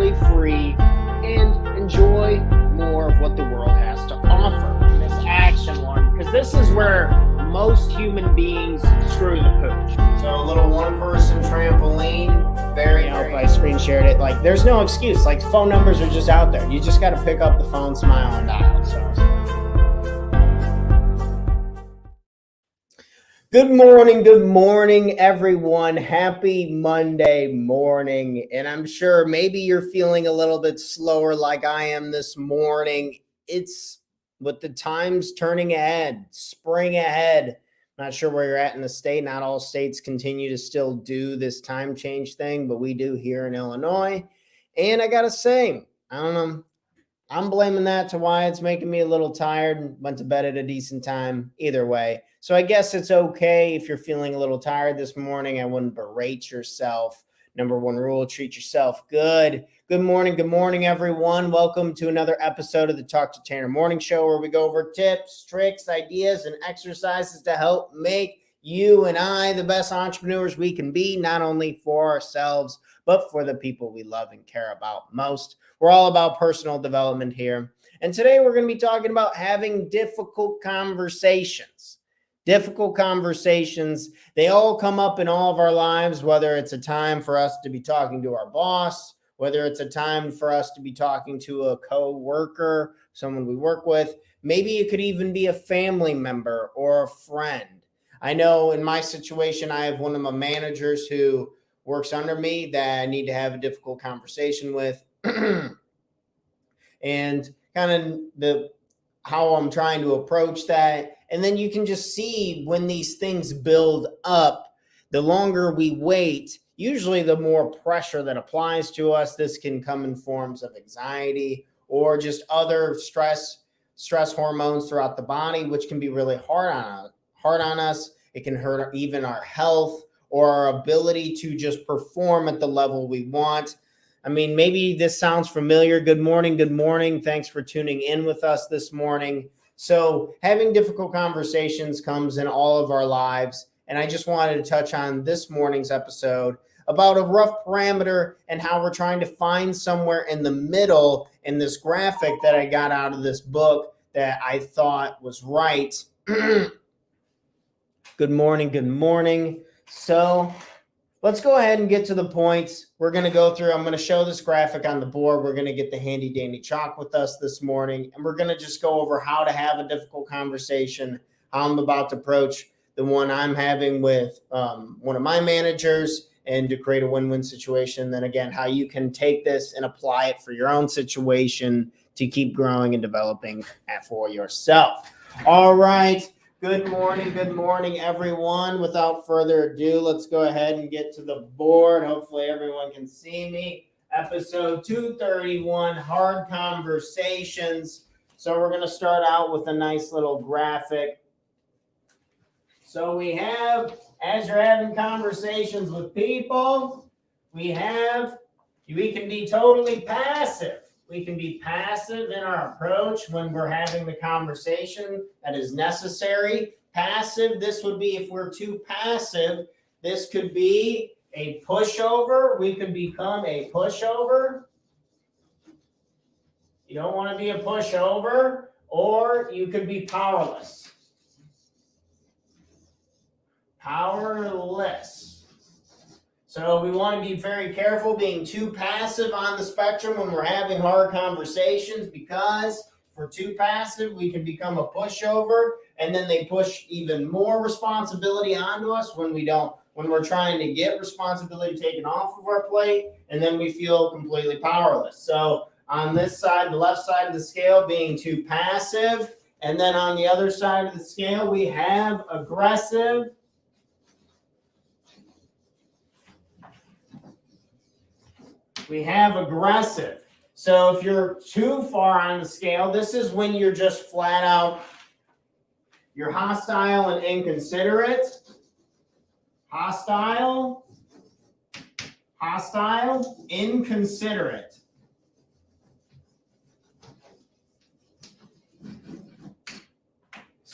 entirely free and enjoy more of what the world has to offer in this action one, because this is where most human beings screw the pooch. So a little one-person trampoline. Very, I hope I screen shared it. Like, there's no excuse. Like, phone numbers are just out there. You just got to pick up the phone, smile, and dial. So. Good morning, everyone. Happy Monday morning. And I'm sure maybe you're feeling a little bit slower like I am this morning. It's with the times turning ahead, spring ahead. Not sure where you're at in the state. Not all states continue to still do this time change thing, but we do here in Illinois. And I got to say, I don't know. I'm blaming that to why it's making me a little tired. Went to bed at a decent time. Either way. So I guess it's okay if you're feeling a little tired this morning. I wouldn't berate yourself. Number one rule, treat yourself good. Good morning, everyone. Welcome to another episode of the Talk to Tanner Morning Show, where we go over tips, tricks, ideas, and exercises to help make you and I the best entrepreneurs we can be, not only for ourselves, but for the people we love and care about most. We're all about personal development here. And today we're going to be talking about having difficult conversations. Difficult conversations, they all come up in all of our lives, whether it's a time for us to be talking to our boss, whether it's a time for us to be talking to a co-worker, someone we work with. Maybe it could even be a family member or a friend. I know in my situation, I have one of my managers who works under me that I need to have a difficult conversation with. And kind of how I'm trying to approach that. And then you can just see when these things build up, the longer we wait, usually the more pressure that applies to us. This can come in forms of anxiety or just other stress hormones throughout the body, which can be really hard on us. It can hurt even our health or our ability to just perform at the level we want. I mean, maybe this sounds familiar. Good morning. Thanks for tuning in with us this morning. So having difficult conversations comes in all of our lives. And I just wanted to touch on this morning's episode about a rough parameter and how we're trying to find somewhere in the middle in this graphic that I got out of this book that I thought was right. Good morning. So let's go ahead and get to the points. We're going to go through. I'm going to show this graphic on the board. We're going to get the handy dandy chalk with us this morning. And we're going to just go over how to have a difficult conversation, how I'm about to approach the one I'm having with one of my managers and to create a win-win situation. Then again, how you can take this and apply it for your own situation to keep growing and developing for yourself. All right. Good morning, everyone. Without further ado, let's go ahead and get to the board. Hopefully everyone can see me. Episode 231, Hard Conversations. So we're going to start out with a nice little graphic. So we have, as you're having conversations with people, we can be totally passive. We can be passive in our approach when we're having the conversation that is necessary. Passive, this would be if we're too passive. This could be a pushover. We could become a pushover. You don't want to be a pushover, or you could be powerless. Powerless. So we want to be very careful being too passive on the spectrum when we're having hard conversations, because if we're too passive, we can become a pushover, and then they push even more responsibility onto us when we're trying to get responsibility taken off of our plate, and then we feel completely powerless. So on this side, the left side of the scale, being too passive, and then on the other side of the scale, we have aggressive. We have aggressive. So if you're too far on the scale, this is when you're just flat out, you're hostile and inconsiderate. Hostile, inconsiderate.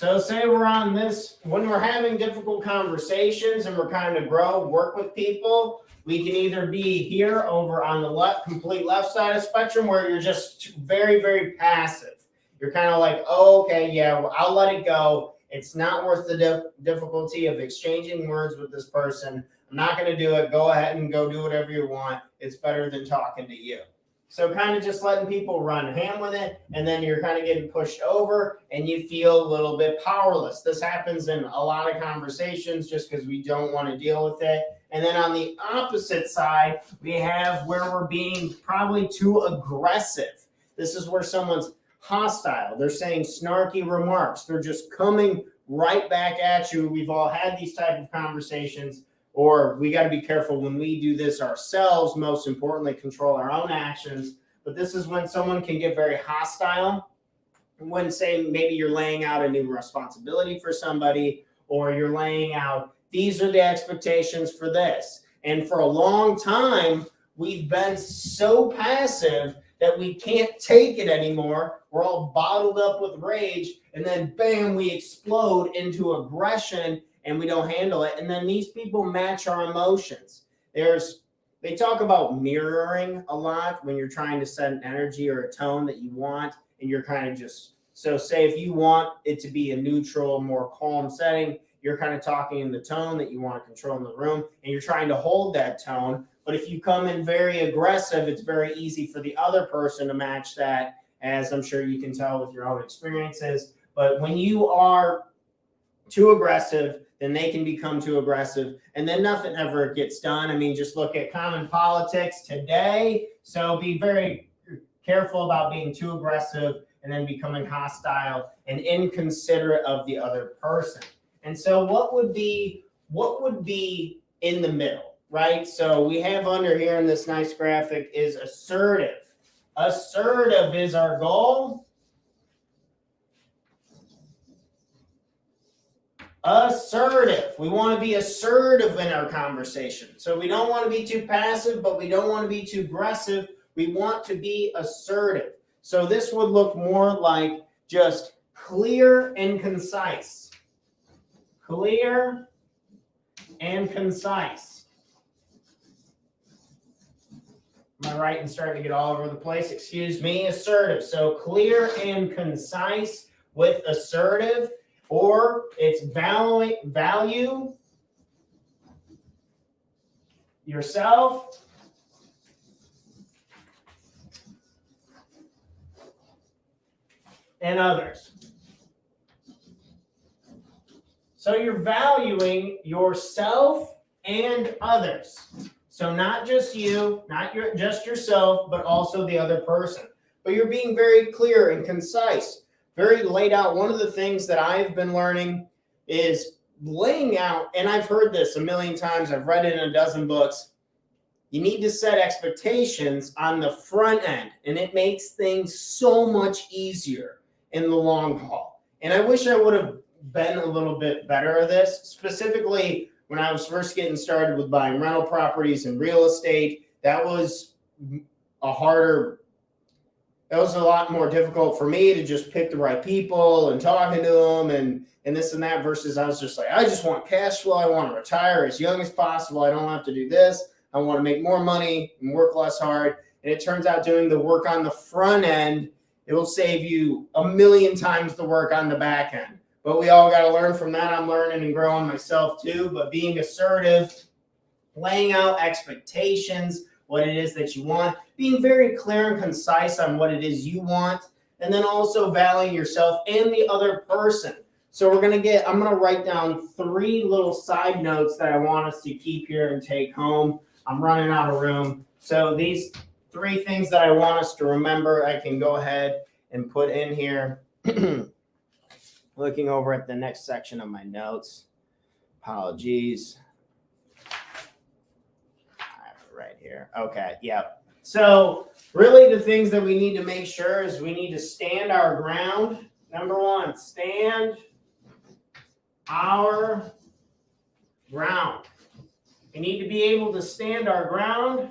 So say we're on this, when we're having difficult conversations and we're trying to grow, work with people, We can either be here over on the left, complete left side of the spectrum, where you're just very, very passive. You're kind of like, oh, okay, yeah, well, I'll let it go. It's not worth the difficulty of exchanging words with this person. I'm not going to do it. Go ahead and go do whatever you want. It's better than talking to you. So kind of just letting people run ham with it, and then you're kind of getting pushed over and you feel a little bit powerless. This happens in a lot of conversations just because we don't want to deal with it. And then on the opposite side, we have where we're being probably too aggressive. This is where someone's hostile. They're saying snarky remarks. They're just coming right back at you. We've all had these type of conversations. Or we got to be careful when we do this ourselves, most importantly, control our own actions. But this is when someone can get very hostile. When, say, maybe you're laying out a new responsibility for somebody, or you're laying out, these are the expectations for this. And for a long time, we've been so passive that we can't take it anymore. We're all bottled up with rage. And then, bam, we explode into aggression. And we don't handle it. And then these people match our emotions. They talk about mirroring a lot when you're trying to set an energy or a tone that you want, and you're kind of just, so say if you want it to be a neutral, more calm setting, you're kind of talking in the tone that you want to control in the room, and you're trying to hold that tone. But if you come in very aggressive, it's very easy for the other person to match that, as I'm sure you can tell with your own experiences. But when you are too aggressive, then they can become too aggressive, and then nothing ever gets done. I mean, just look at common politics today. So be very careful about being too aggressive and then becoming hostile and inconsiderate of the other person. And so what would be in the middle, right? So we have under here in this nice graphic is assertive. Assertive is our goal. Assertive. We want to be assertive in our conversation. So we don't want to be too passive, but we don't want to be too aggressive. We want to be assertive. So this would look more like just clear and concise. Clear and concise. Am I right in starting to get all over the place? Excuse me. Assertive. So clear and concise with assertive. Or it's value yourself and others. So you're valuing yourself and others. So not just you, not just yourself, but also the other person. But you're being very clear and concise. Very laid out. One of the things that I've been learning is laying out, and I've heard this a million times, I've read it in a dozen books. You need to set expectations on the front end, and it makes things so much easier in the long haul. And I wish I would have been a little bit better at this, specifically when I was first getting started with buying rental properties and real estate. That was a lot more difficult for me to just pick the right people and talking to them and this and that, versus I was just like, I just want cash flow. I want to retire as young as possible. I don't have to do this. I want to make more money and work less hard. And it turns out doing the work on the front end, it will save you 1,000,000 times the work on the back end. But we all got to learn from that. I'm learning and growing myself too. But being assertive, laying out expectations, what it is that you want, being very clear and concise on what it is you want, and then also valuing yourself and the other person. So I'm going to write down 3 little side notes that I want us to keep here and take home. I'm running out of room. So these 3 things that I want us to remember, I can go ahead and put in here. Looking over at the next section of my notes. Apologies. Right here. Okay. Yep. So really the things that we need to make sure is we need to stand our ground. Number 1, stand our ground. We need to be able to stand our ground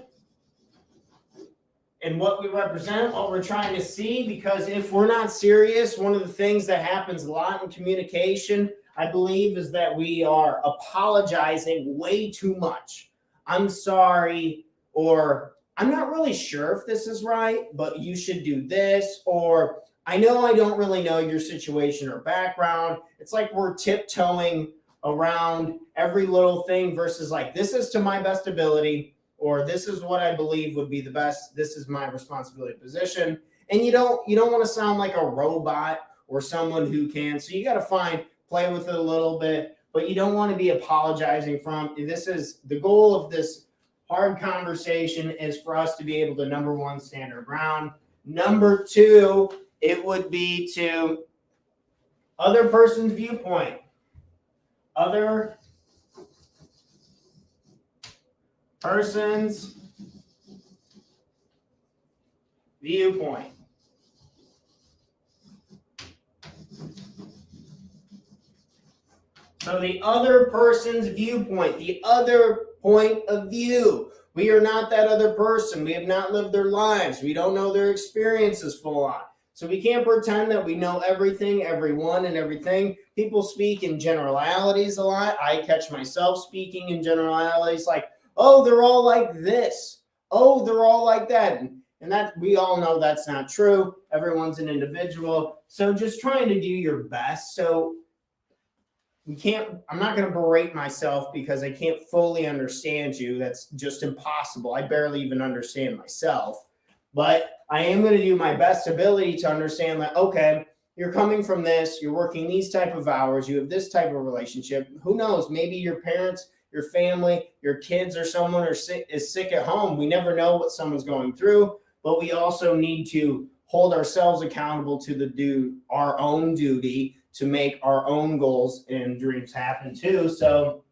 in what we represent, what we're trying to see, because if we're not serious, one of the things that happens a lot in communication, I believe, is that we are apologizing way too much. I'm sorry, or I'm not really sure if this is right, but you should do this, or I know I don't really know your situation or background. It's like we're tiptoeing around every little thing versus like, this is to my best ability, or this is what I believe would be the best. This is my responsibility position. And you don't want to sound like a robot or someone who can. So you got to play with it a little bit, but you don't want to be apologizing from. This is the goal of this hard conversation, is for us to be able to, number one, stand our ground. Number two, it would be to other person's viewpoint. Other person's viewpoint. So the other person's viewpoint, the other point of view. We are not that other person. We have not lived their lives. We don't know their experiences full on. So we can't pretend that we know everything, everyone, and everything. People speak in generalities a lot. I catch myself speaking in generalities like, oh, they're all like this. Oh, they're all like that. And that, we all know that's not true. Everyone's an individual. So just trying to do your best. So I'm not going to berate myself because I can't fully understand you. That's just impossible. I barely even understand myself. But I am going to do my best ability to understand that, okay, you're coming from this, you're working these type of hours, you have this type of relationship. Who knows? Maybe your parents, your family, your kids, or someone is sick at home. We never know what someone's going through, but we also need to hold ourselves accountable to our own duty to make our own goals and dreams happen too. So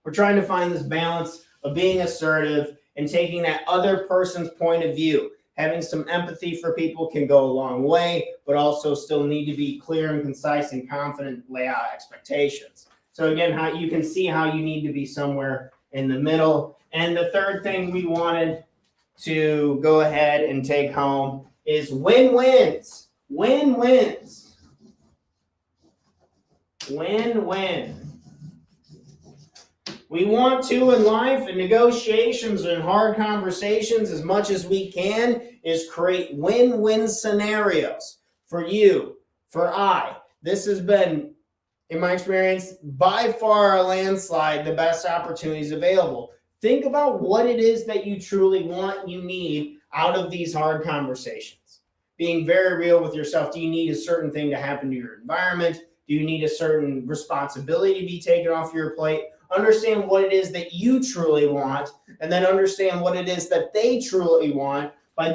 we're trying to find this balance of being assertive and taking that other person's point of view. Having some empathy for people can go a long way, but also still need to be clear and concise and confident, lay out expectations. So again, how you can see how you need to be somewhere in the middle. And the third thing we wanted to go ahead and take home is win-wins. Win-wins. Win-win. We want to, in life and negotiations and hard conversations, as much as we can, is create win-win scenarios for you, for I. This has been, in my experience, by far a landslide, the best opportunities available. Think about what it is that you truly want, you need out of these hard conversations. Being very real with yourself. Do you need a certain thing to happen to your environment? Do you need a certain responsibility to be taken off your plate? Understand what it is that you truly want, and then understand what it is that they truly want by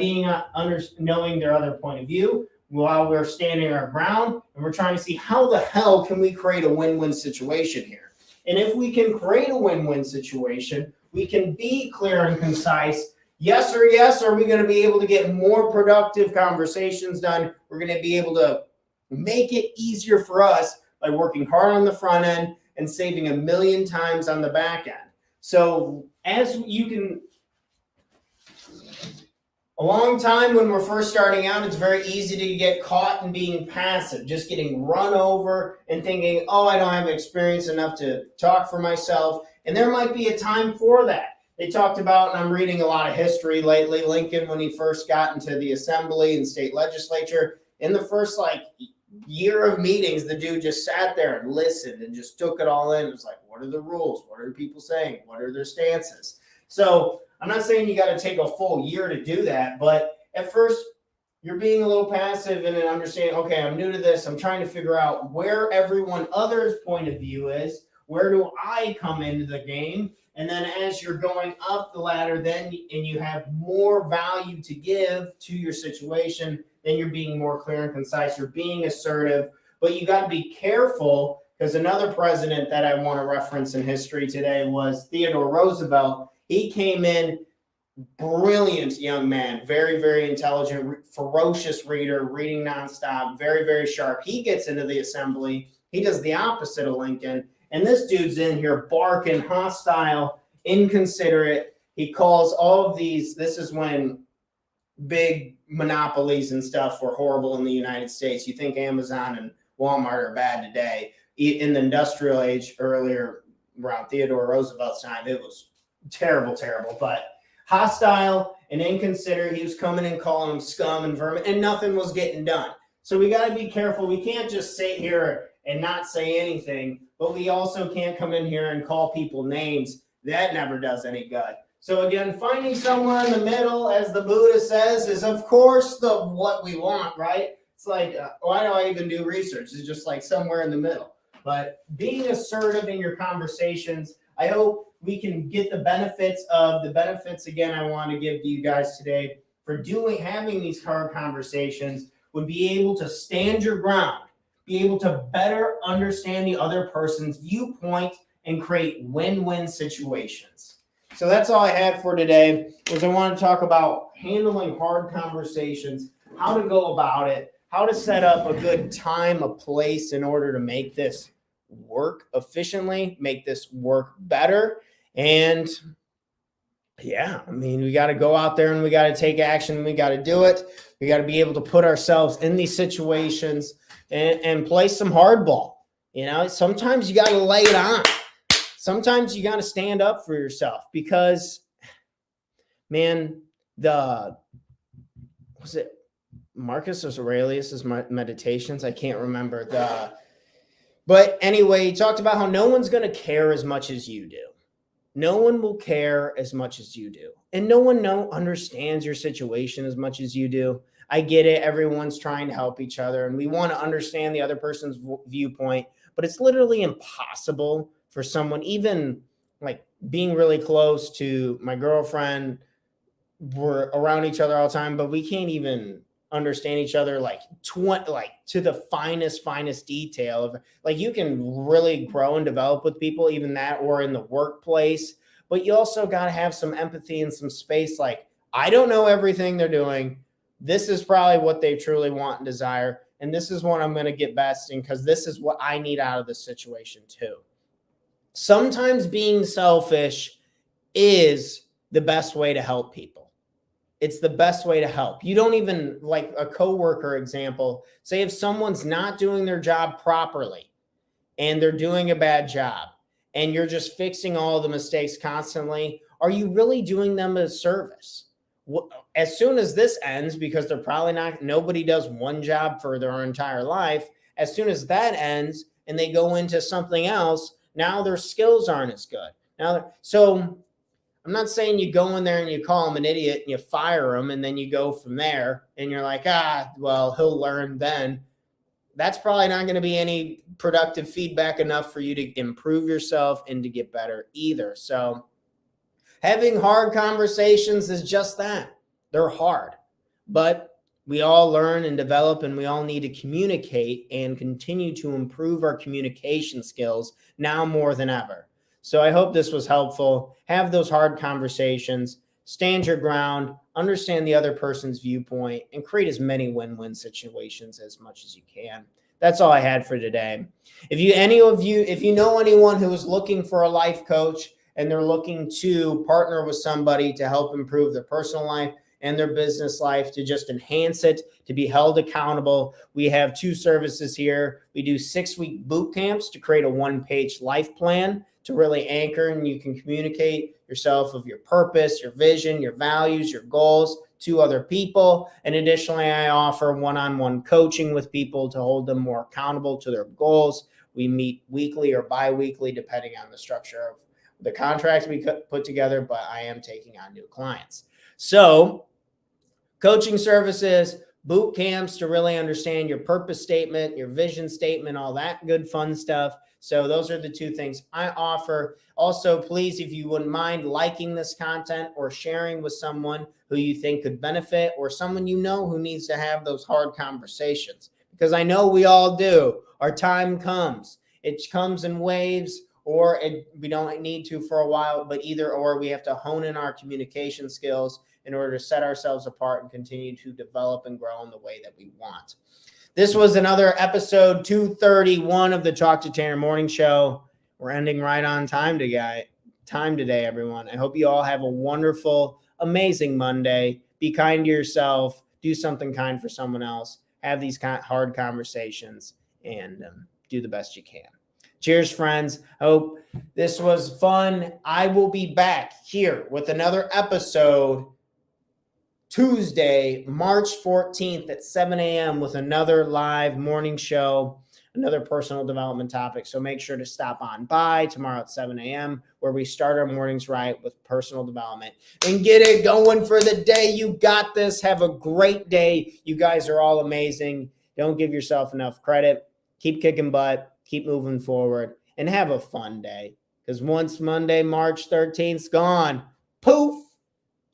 knowing their other point of view while we're standing our ground, and we're trying to see how the hell can we create a win-win situation here. And if we can create a win-win situation, we can be clear and concise. Yes or yes, are we going to be able to get more productive conversations done? We're going to be able to make it easier for us by working hard on the front end and saving 1,000,000 times on the back end. So as you can, a long time when we're first starting out, it's very easy to get caught in being passive, just getting run over and thinking, oh, I don't have experience enough to talk for myself. And there might be a time for that. They talked about, and I'm reading a lot of history lately, Lincoln, when he first got into the assembly and state legislature, in the first year of meetings, the dude just sat there and listened and just took it all in. It was like, what are the rules? What are people saying? What are their stances? So I'm not saying you got to take a full year to do that, but at first you're being a little passive and then understanding, okay, I'm new to this. I'm trying to figure out where everyone other's point of view is. Where do I come into the game? And then as you're going up the ladder, and you have more value to give to your situation, then you're being more clear and concise. You're being assertive, but you got to be careful, because another president that I want to reference in history today was Theodore Roosevelt. He came in, brilliant young man, very, very intelligent, ferocious reader, reading nonstop, very, very sharp. He gets into the assembly. He does the opposite of Lincoln. And this dude's in here barking, hostile, inconsiderate. He calls all of these, this is when big monopolies and stuff were horrible in the United States. You think Amazon and Walmart are bad today. In the industrial age, earlier around Theodore Roosevelt's time, it was terrible, but hostile and inconsiderate. He was coming and calling them scum and vermin, and nothing was getting done. So we got to be careful. We can't just sit here and not say anything, but we also can't come in here and call people names. That never does any good. So again, finding somewhere in the middle, as the Buddha says, is of course what we want, right? It's like, why do I even do research? It's just like somewhere in the middle. But being assertive in your conversations, I hope we can get the benefits again I want to give to you guys today for having these hard conversations would be able to stand your ground, be able to better understand the other person's viewpoint and create win-win situations. So that's all I had for today, was I want to talk about handling hard conversations, how to go about it, how to set up a good time, a place in order to make this work efficiently, make this work better. And yeah, I mean, we got to go out there and we got to take action. We got to do it. We got to be able to put ourselves in these situations and play some hardball. You know, sometimes you got to lay it on. Sometimes you got to stand up for yourself because, man, was it Marcus Aurelius's Meditations? I can't remember but anyway, he talked about how no one's going to care as much as you do. No one will care as much as you do. And no one understands your situation as much as you do. I get it. Everyone's trying to help each other and we want to understand the other person's viewpoint, but it's literally impossible for someone, even like being really close to my girlfriend, we're around each other all the time, but we can't even understand each other like to the finest detail of, like, you can really grow and develop with people, even that, or in the workplace, but you also got to have some empathy and some space. Like, I don't know everything they're doing. This is probably what they truly want and desire. And this is what I'm going to get best in, because this is what I need out of this situation too. Sometimes being selfish is the best way to help people. It's the best way to help. You don't even, like a coworker example, say if someone's not doing their job properly and they're doing a bad job and you're just fixing all the mistakes constantly, are you really doing them a service? As soon as this ends, because they're probably nobody does one job for their entire life. As soon as that ends and they go into something else, now their skills aren't as good. So I'm not saying you go in there and you call him an idiot and you fire him and then you go from there and you're like, well, he'll learn then. That's probably not going to be any productive feedback enough for you to improve yourself and to get better either. So having hard conversations is just that. They're hard, but we all learn and develop, and we all need to communicate and continue to improve our communication skills now more than ever. So I hope this was helpful. Have those hard conversations, stand your ground, understand the other person's viewpoint, and create as many win-win situations as much as you can. That's all I had for today. If you know anyone who is looking for a life coach and they're looking to partner with somebody to help improve their personal life and their business life, to just enhance it, to be held accountable, we have 2 services here. We do 6-week boot camps to create a 1-page life plan to really anchor, and you can communicate yourself of your purpose, your vision, your values, your goals to other people. And additionally, I offer one-on-one coaching with people to hold them more accountable to their goals. We meet weekly or bi-weekly, depending on the structure of the contracts we put together, but I am taking on new clients. So coaching services, boot camps to really understand your purpose statement, your vision statement, all that good fun stuff. So those are the 2 things I offer. Also, please, if you wouldn't mind liking this content or sharing with someone who you think could benefit, or someone you know who needs to have those hard conversations, because I know we all do. Our time comes. It comes in waves, or we don't need to for a while, but either or, we have to hone in our communication skills in order to set ourselves apart and continue to develop and grow in the way that we want. This was another episode 231 of the Talk to Tanner Morning Show. We're ending right on time today, everyone. I hope you all have a wonderful, amazing Monday. Be kind to yourself. Do something kind for someone else. Have these hard conversations and do the best you can. Cheers, friends. Hope this was fun. I will be back here with another episode Tuesday, March 14th at 7 a.m. with another live morning show, another personal development topic. So make sure to stop on by tomorrow at 7 a.m. where we start our mornings right with personal development and get it going for the day. You got this. Have a great day. You guys are all amazing. Don't give yourself enough credit. Keep kicking butt. Keep moving forward and have a fun day. Because once Monday, March 13th is gone, poof,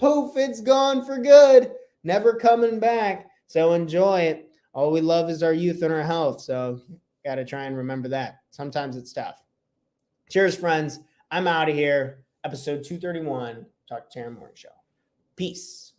it's gone for good. Never coming back. So enjoy it. All we love is our youth and our health. So got to try and remember that. Sometimes it's tough. Cheers, friends. I'm out of here. Episode 231. Talk to Taryn Morning Show. Peace.